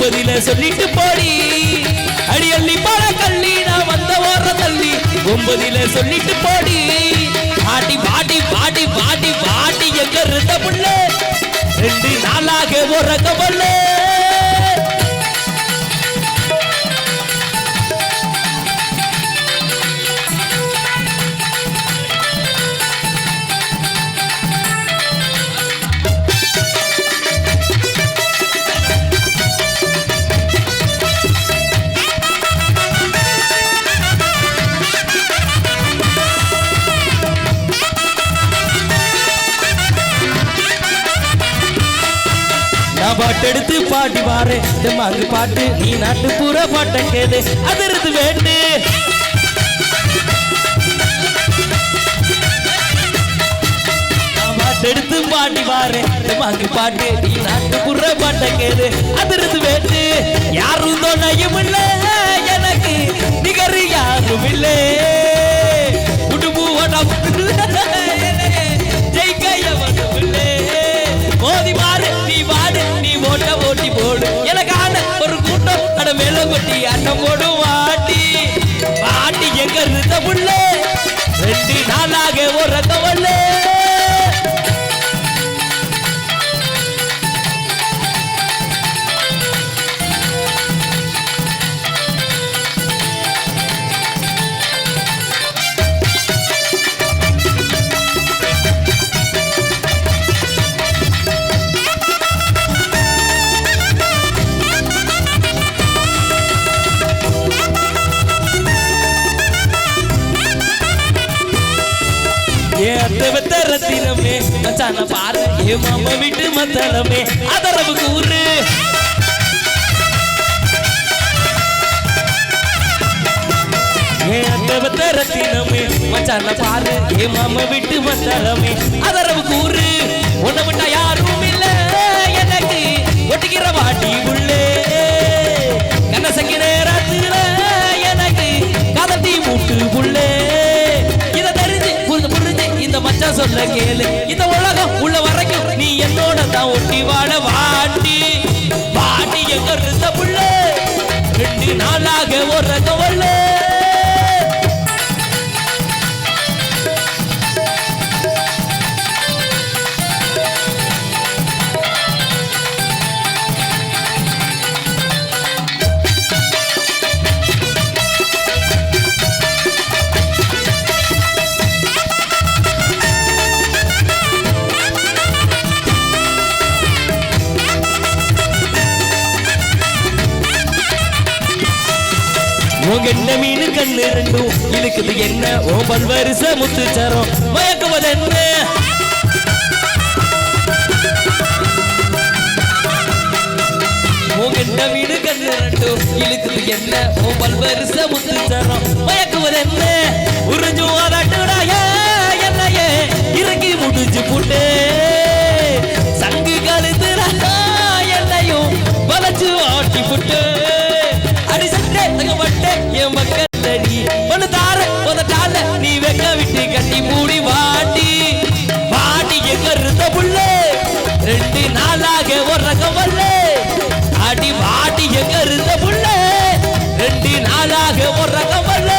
ஒன்பதில சொல்லிட்டு போடி அடியள்ளி பல கள்ளி நான் வந்த ஓர தள்ளி ஒன்பதில சொல்லிட்டு போடி பாட்டி பாட்டி பாட்டி பாட்டி பாட்டி எங்க இருந்த புள்ள 2 நாளாக ஒரு கவல்ல பாட்டெடுத்து பாட்டி வாரே மாங்கு பாட்டு நீ நாட்டு பூர பாட்டம் கேது அதிர்ந்து வேண்டு பாட்டெடுத்து பாட்டி வாரே மாங்கு பாட்டு நீ நாட்டு பூர பாட்டம் கேது அதிர்ந்து வேண்டு யாரும் தோணையும் இல்லை எனக்கு நிகர் யாரும் இல்லை உடுப்பு ஓடம் ஜெயிக்க எவனும் இல்லை மோதி மாறு நீ வாடு நீ ஓட்ட ஓட்டி போடு எனக்கான ஒரு கூட்டம் அட மேல கொட்டி அட்டம் போடும் வாட்டி வாட்டி எங்க இருந்த புள்ள 2 நாளாக ஒரு கவல்ல ரத்தினமே மச்சான பாரு ஏ மாமா வீட்டு மத்தளமே அதரவு கூறு ரத்தினமே மச்சான பாரு ஏ மாமா வீட்டு மத்தளமே அதரவு கூறு உன்னை விட்டா யாரும் இல்ல எனக்கு ஒட்டிக்கிற வாட்டி உள்ளே கண்ணசங்கி நேரத்துல எனக்கு கதட்டி மூட்டு உள்ளே இந்த மச்சான் சொல்ல கேளு இந்த உலகம் உள்ள வரைக்கும் நீ என்னோட தான் ஒட்டி வாழ வாட்டி வாட்டி எங்க இருந்த புள்ள 2 நாளாக ஒரு கவல்ல என்ன மீனு கண்ணு 2 இழுக்குது என்ன ஓ பல்வரிச முத்துச்சரம் மயக்குவது என்ன என்ன மீனு கண்ணு 2 இழுக்குது என்ன ஓ பல்வரிச முத்துச்சரம் மயக்குவது என்ன உறிஞ்சு அதட்டுடாய என்னையே இறக்கி முடிஞ்சு போட்டு சங்கு கழுத்து என்னையும் வளைச்சு ஆட்டி போட்டு என் மக்களடி ஒன்னு தார உதட்டால நீ வெக்க விட்டு கட்டி மூடி வாட்டி வாட்டி எங்க இருந்த புள்ள 2 நாளாக ஒரு கவல்ல அடி வாட்டி எங்க இருந்த புள்ள 2 நாளாக ஒரு கவல்ல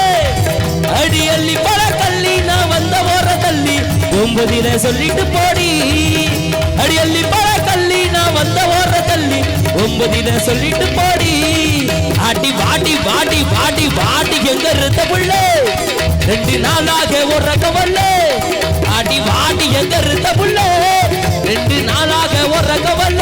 அடி அள்ளி பல கள்ளி நான் வந்த ஓர தள்ளி 9ல சொல்லிட்டு போடி அடி அள்ளி பல கள்ளி நான் வந்த ஓர தள்ளி 9ல சொல்லிட்டு போடி அடி வாடி வாடி வாடி வாடி எங்க இருந்த புள்ள 2 நாளாக ஒரு கவல்ல அடி வாடி எங்க இருந்த புள்ள 2 நாளாக ஒரு கவல்ல